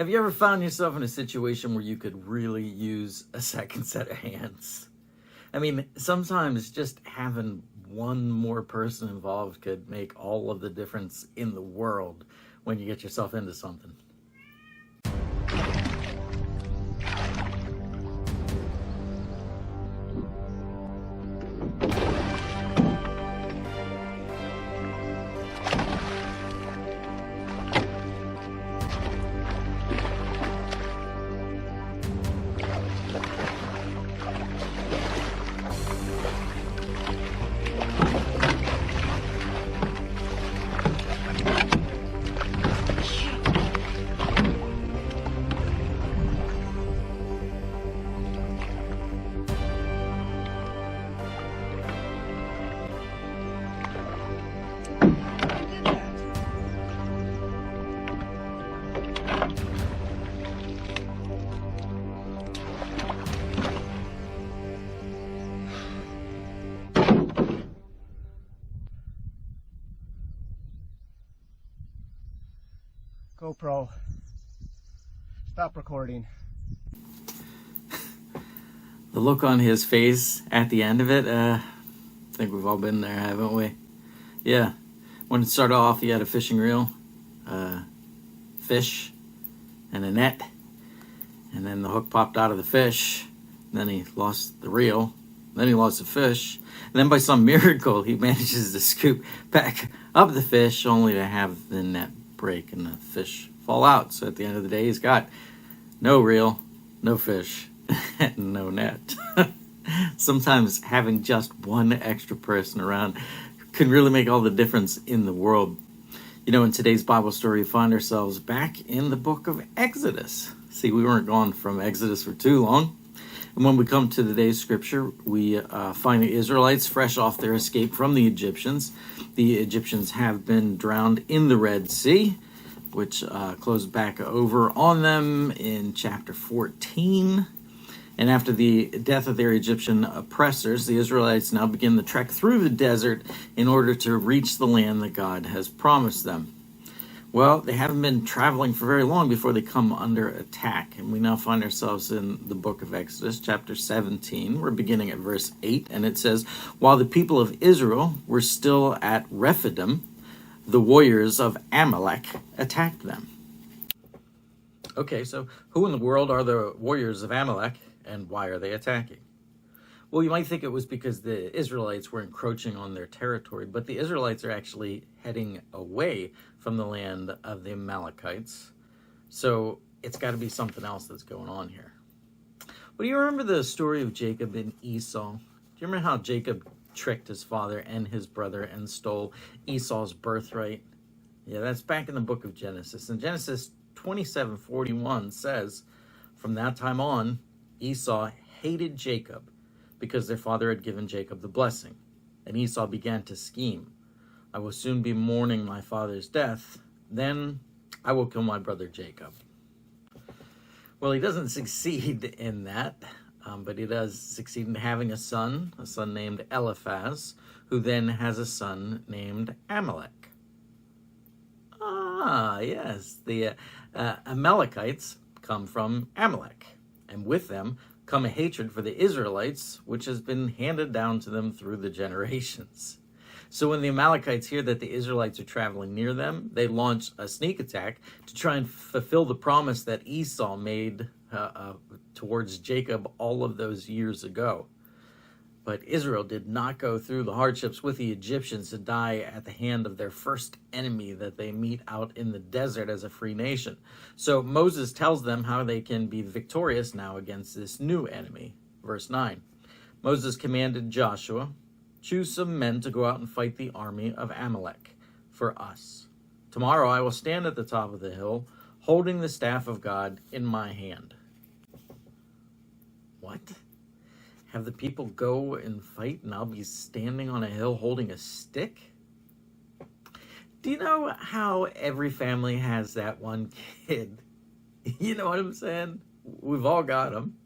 Have you ever found yourself in a situation where you could really use a second set of hands? I mean, sometimes just having one more person involved could make all of the difference in the world when you get yourself into something. GoPro, stop recording. The look on his face at the end of it, I think we've all been there, haven't we? Yeah. When it started off, he had a fishing reel, fish, and a net. And then the hook popped out of the fish. Then he lost the reel. Then he lost the fish. And then by some miracle, he manages to scoop back up the fish, only to have the net break and the fish fall out. So at the end of the day, he's got no reel, no fish, and no net. Sometimes having just one extra person around can really make all the difference in the world. You know, in today's Bible story, we find ourselves back in the book of Exodus. See, we weren't gone from Exodus for too long. And when we come to today's scripture, we find the Israelites fresh off their escape from the Egyptians. The Egyptians have been drowned in the Red Sea, which closed back over on them in chapter 14. And after the death of their Egyptian oppressors, the Israelites now begin the trek through the desert in order to reach the land that God has promised them. Well, they haven't been traveling for very long before they come under attack. And we now find ourselves in the book of Exodus, chapter 17. We're beginning at verse 8, and it says, "While the people of Israel were still at Rephidim, the warriors of Amalek attacked them." Okay, so who in the world are the warriors of Amalek, and why are they attacking? Well, you might think it was because the Israelites were encroaching on their territory, but the Israelites are actually heading away from the land of the Amalekites. So it's got to be something else that's going on here. Well, do you remember the story of Jacob and Esau? Do you remember how Jacob tricked his father and his brother and stole Esau's birthright? Yeah, that's back in the book of Genesis. And Genesis 27:41 says, "From that time on, Esau hated Jacob because their father had given Jacob the blessing. And Esau began to scheme. I will soon be mourning my father's death. Then I will kill my brother Jacob." Well, he doesn't succeed in that, but he does succeed in having a son named Eliphaz, who then has a son named Amalek. Ah, yes, the Amalekites come from Amalek, and with them come a hatred for the Israelites, which has been handed down to them through the generations. So when the Amalekites hear that the Israelites are traveling near them, they launch a sneak attack to try and fulfill the promise that Esau made towards Jacob all of those years ago. But Israel did not go through the hardships with the Egyptians to die at the hand of their first enemy that they meet out in the desert as a free nation. So Moses tells them how they can be victorious now against this new enemy. Verse 9, Moses commanded Joshua, "Choose some men to go out and fight the army of Amalek for us. Tomorrow I will stand at the top of the hill, holding the staff of God in my hand." What? Have the people go and fight and I'll be standing on a hill holding a stick? Do you know how every family has that one kid? You know what I'm saying? We've all got them.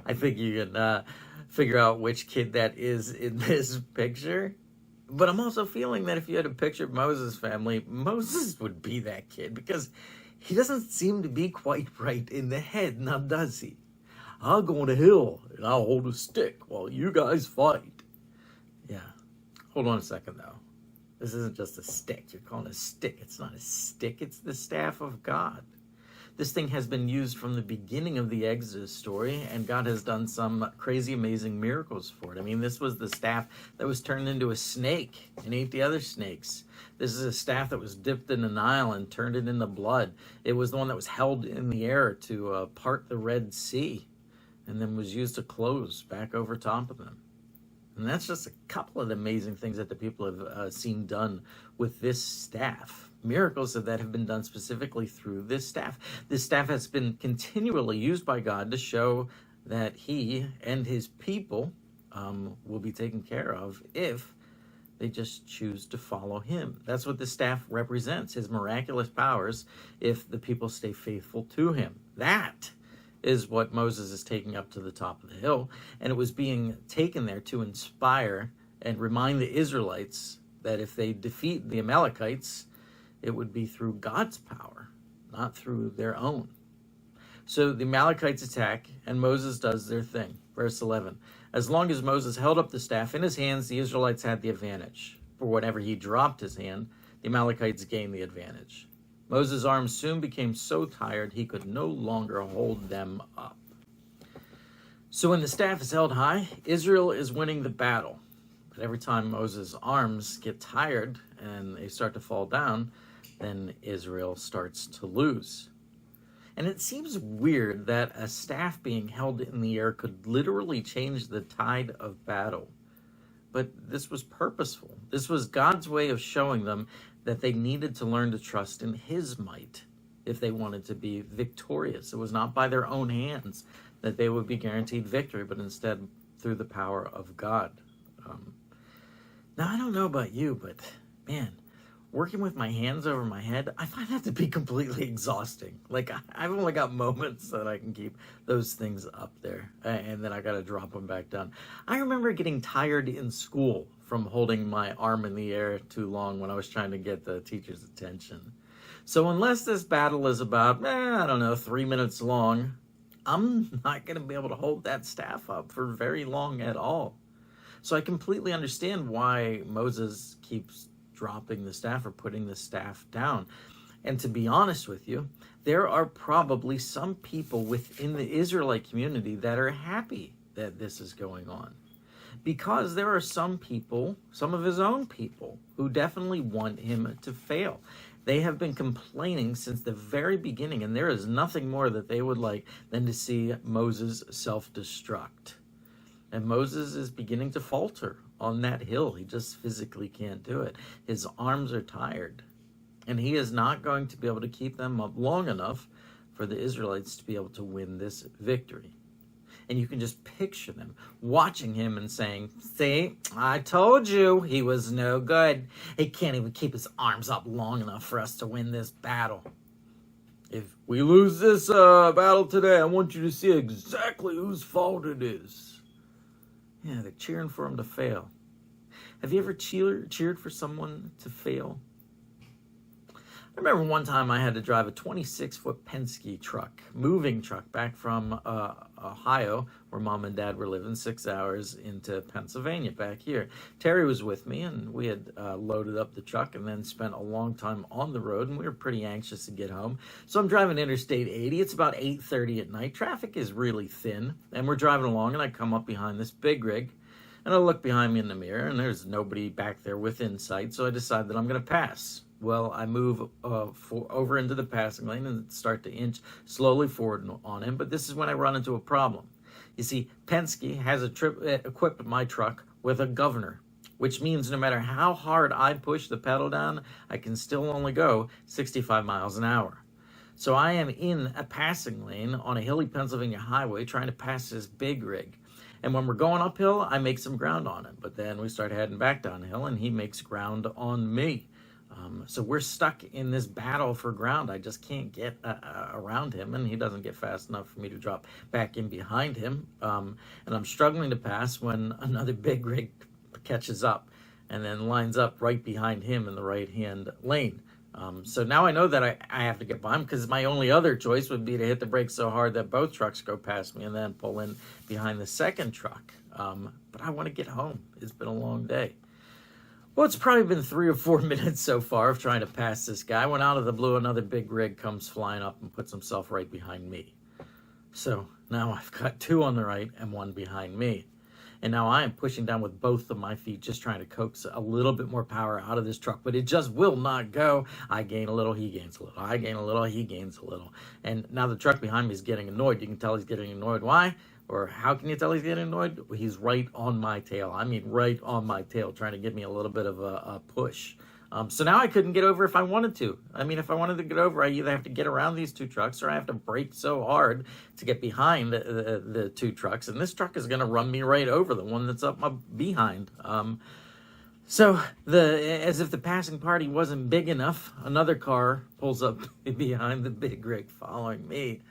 I think you can figure out which kid that is in this picture. But I'm also feeling that if you had a picture of Moses' family, Moses would be that kid because he doesn't seem to be quite right in the head, now does he? I'll go on a hill and I'll hold a stick while you guys fight. Yeah. Hold on a second, though. This isn't just a stick. You're calling it a stick. It's not a stick. It's the staff of God. This thing has been used from the beginning of the Exodus story, and God has done some crazy, amazing miracles for it. I mean, this was the staff that was turned into a snake and ate the other snakes. This is a staff that was dipped in the Nile and turned it into blood. It was the one that was held in the air to part the Red Sea, and then was used to close back over top of them. And that's just a couple of the amazing things that the people have seen done with this staff. Miracles that have been done specifically through this staff. This staff has been continually used by God to show that he and his people will be taken care of if they just choose to follow him. That's what the staff represents, his miraculous powers, if the people stay faithful to him. That is what Moses is taking up to the top of the hill. And it was being taken there to inspire and remind the Israelites that if they defeat the Amalekites, it would be through God's power, not through their own. So the Amalekites attack, and Moses does their thing. Verse 11. As long as Moses held up the staff in his hands, the Israelites had the advantage. For whenever he dropped his hand, the Amalekites gained the advantage. Moses' arms soon became so tired he could no longer hold them up. So when the staff is held high, Israel is winning the battle. But every time Moses' arms get tired and they start to fall down, then Israel starts to lose. And it seems weird that a staff being held in the air could literally change the tide of battle. But this was purposeful. This was God's way of showing them that they needed to learn to trust in his might if they wanted to be victorious. It was not by their own hands that they would be guaranteed victory, but instead through the power of God. Now, I don't know about you, but man, working with my hands over my head, I find that to be completely exhausting. Like, I've only got moments that I can keep those things up there, and then I got to drop them back down. I remember getting tired in school from holding my arm in the air too long when I was trying to get the teacher's attention. So unless this battle is about, 3 minutes long, I'm not going to be able to hold that staff up for very long at all. So I completely understand why Moses keeps dropping the staff or putting the staff down. And to be honest with you, there are probably some people within the Israelite community that are happy that this is going on. Because there are some people, some of his own people, who definitely want him to fail. They have been complaining since the very beginning, and there is nothing more that they would like than to see Moses self-destruct. And Moses is beginning to falter on that hill. He just physically can't do it. His arms are tired. And he is not going to be able to keep them up long enough for the Israelites to be able to win this victory. And you can just picture them watching him and saying, see, I told you he was no good. He can't even keep his arms up long enough for us to win this battle. If we lose this battle today, I want you to see exactly whose fault it is. Yeah, they're cheering for him to fail. Have you ever cheered for someone to fail? I remember one time I had to drive a 26-foot Penske truck, moving truck, back from Ohio, where Mom and Dad were living, 6 hours into Pennsylvania, back here. Terry was with me, and we had loaded up the truck and then spent a long time on the road, and we were pretty anxious to get home. So I'm driving Interstate 80. It's about 8:30 at night. Traffic is really thin, and we're driving along, and I come up behind this big rig, and I look behind me in the mirror, and there's nobody back there within sight, so I decide that I'm going to pass. Well, I move over into the passing lane and start to inch slowly forward on him, but this is when I run into a problem. You see, Penske has equipped my truck with a governor, which means no matter how hard I push the pedal down, I can still only go 65 miles an hour. So I am in a passing lane on a hilly Pennsylvania highway trying to pass this big rig. And when we're going uphill, I make some ground on him, but then we start heading back downhill and he makes ground on me. So we're stuck in this battle for ground. I just can't get around him, and he doesn't get fast enough for me to drop back in behind him. And I'm struggling to pass when another big rig catches up and then lines up right behind him in the right-hand lane. So now I know that I have to get by him, because my only other choice would be to hit the brakes so hard that both trucks go past me and then pull in behind the second truck. But I want to get home. It's been a long day. Well, it's probably been 3 or 4 minutes so far of trying to pass this guy, when out of the blue another big rig comes flying up and puts himself right behind me. So now I've got 2 on the right and 1 behind me. And now I am pushing down with both of my feet, just trying to coax a little bit more power out of this truck, but it just will not go. I gain a little, he gains a little. I gain a little, he gains a little. And now the truck behind me is getting annoyed. You can tell he's getting annoyed. Why? Or how can you tell he's getting annoyed? He's right on my tail. I mean, right on my tail, trying to give me a little bit of a push. So now I couldn't get over if I wanted to. I mean, if I wanted to get over, I either have to get around these 2 trucks, or I have to brake so hard to get behind the 2 trucks. And this truck is going to run me right over the one that's up my behind. So as if the passing party wasn't big enough, another car pulls up behind the big rig following me.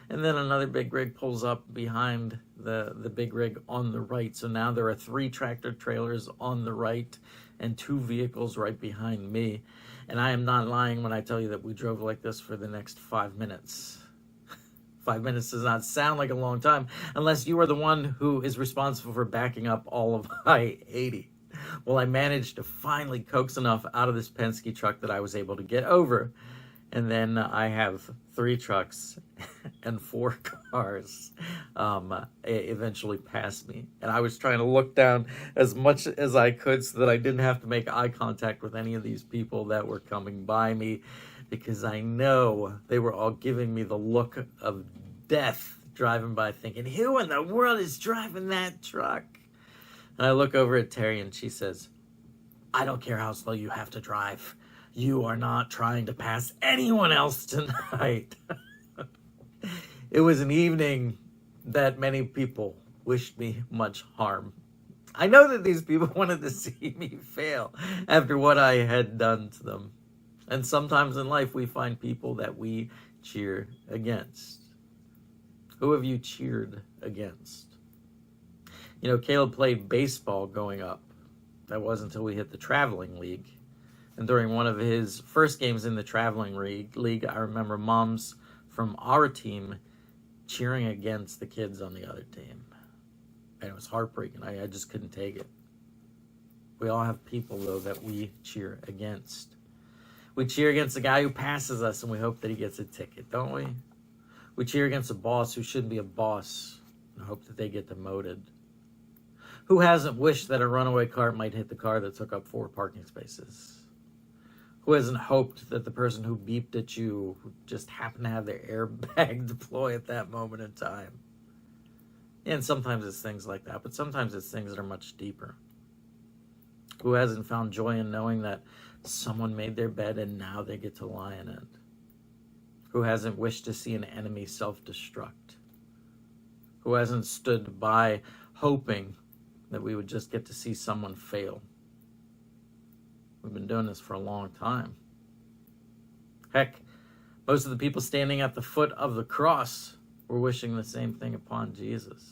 And then another big rig pulls up behind the big rig on the right. So now there are 3 tractor trailers on the right and 2 vehicles right behind me. And I am not lying when I tell you that we drove like this for the next 5 minutes. 5 minutes does not sound like a long time unless you are the one who is responsible for backing up all of I-80. Well, I managed to finally coax enough out of this Penske truck that I was able to get over. And then I have 3 trucks and 4 cars eventually pass me. And I was trying to look down as much as I could so that I didn't have to make eye contact with any of these people that were coming by me, because I know they were all giving me the look of death driving by, thinking, who in the world is driving that truck? And I look over at Terry and she says, I don't care how slow you have to drive. You are not trying to pass anyone else tonight. It was an evening that many people wished me much harm. I know that these people wanted to see me fail after what I had done to them. And sometimes in life we find people that we cheer against. Who have you cheered against? You know, Caleb played baseball growing up. That wasn't until we hit the traveling league. And during one of his first games in the traveling league, I remember moms from our team cheering against the kids on the other team. And it was heartbreaking. I just couldn't take it. We all have people, though, that we cheer against. We cheer against the guy who passes us and we hope that he gets a ticket, don't we? We cheer against a boss who shouldn't be a boss and hope that they get demoted. Who hasn't wished that a runaway car might hit the car that took up 4 parking spaces? Who hasn't hoped that the person who beeped at you just happened to have their airbag deploy at that moment in time? And sometimes it's things like that, but sometimes it's things that are much deeper. Who hasn't found joy in knowing that someone made their bed and now they get to lie in it? Who hasn't wished to see an enemy self-destruct? Who hasn't stood by hoping that we would just get to see someone fail? We've been doing this for a long time. Heck, most of the people standing at the foot of the cross were wishing the same thing upon Jesus.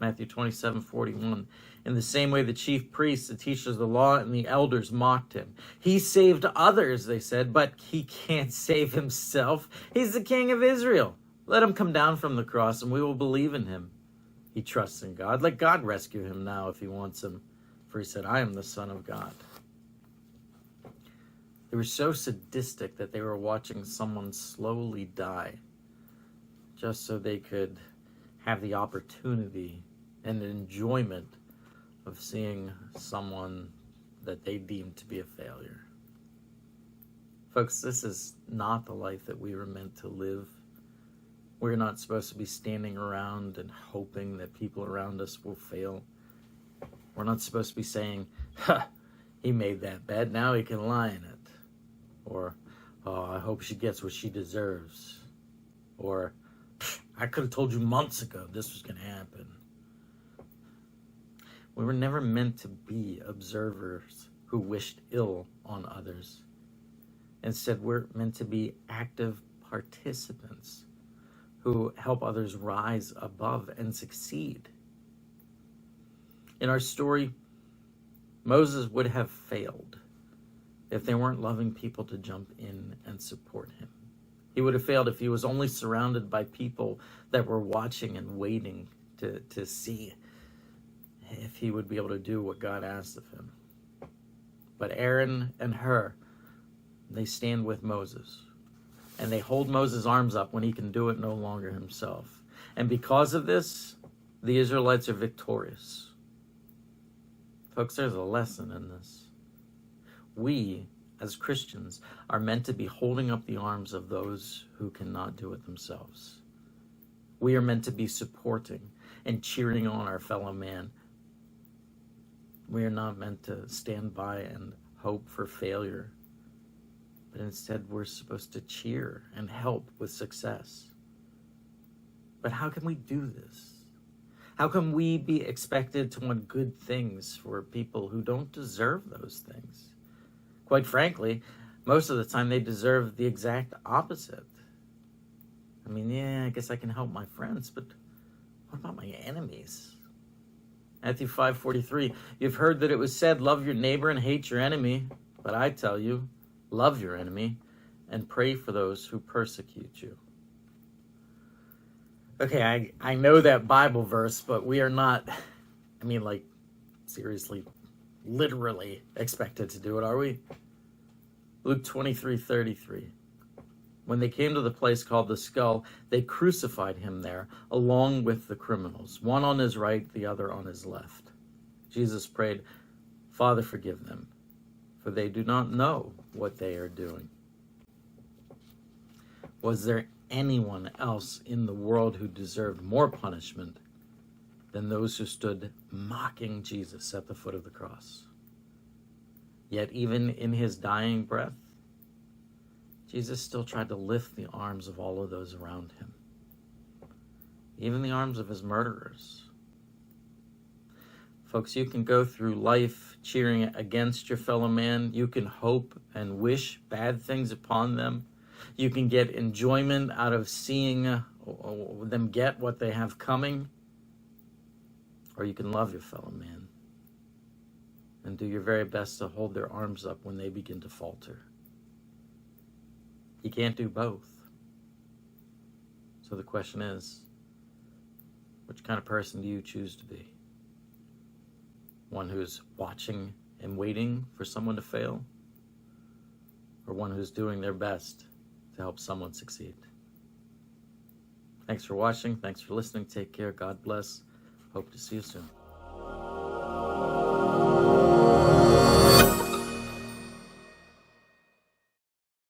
Matthew 27:41. In the same way, the chief priests, the teachers of the law, and the elders mocked him. He saved others, they said, but he can't save himself. He's the King of Israel. Let him come down from the cross and we will believe in him. He trusts in God. Let God rescue him now if he wants him. For he said, I am the Son of God. They were so sadistic that they were watching someone slowly die just so they could have the opportunity and enjoyment of seeing someone that they deemed to be a failure. Folks, this is not the life that we were meant to live. We're not supposed to be standing around and hoping that people around us will fail. We're not supposed to be saying, he made that bed, now he can lie in it. Or, oh, I hope she gets what she deserves. Or, I could have told you months ago this was going to happen. We were never meant to be observers who wished ill on others. Instead, we're meant to be active participants who help others rise above and succeed. In our story, Moses would have failed, if there weren't loving people to jump in and support him. He would have failed if he was only surrounded by people that were watching and waiting to see if he would be able to do what God asked of him. But Aaron and Hur, they stand with Moses. And they hold Moses' arms up when he can do it no longer himself. And because of this, the Israelites are victorious. Folks, there's a lesson in this. We, as Christians, are meant to be holding up the arms of those who cannot do it themselves. We are meant to be supporting and cheering on our fellow man. We are not meant to stand by and hope for failure, but instead we're supposed to cheer and help with success. But how can we do this? How can we be expected to want good things for people who don't deserve those things? Quite frankly, most of the time they deserve the exact opposite. I mean, yeah, I guess I can help my friends, but what about my enemies? Matthew 5:43, you've heard that it was said, love your neighbor and hate your enemy. But I tell you, love your enemy and pray for those who persecute you. Okay, I know that Bible verse, but we are not, seriously, literally expected to do it, are we? Luke 23:33. When they came to the place called the Skull, they crucified him there, along with the criminals, one on his right, the other on his left. Jesus prayed, Father, forgive them, for they do not know what they are doing. Was there anyone else in the world who deserved more punishment than those who stood mocking Jesus at the foot of the cross? Yet even in his dying breath, Jesus still tried to lift the arms of all of those around him, even the arms of his murderers. Folks, you can go through life cheering against your fellow man. You can hope and wish bad things upon them. You can get enjoyment out of seeing them get what they have coming. Or you can love your fellow man and do your very best to hold their arms up when they begin to falter. You can't do both. So the question is, which kind of person do you choose to be? One who's watching and waiting for someone to fail? Or one who's doing their best to help someone succeed? Thanks for watching. Thanks for listening. Take care. God bless. Hope to see you soon.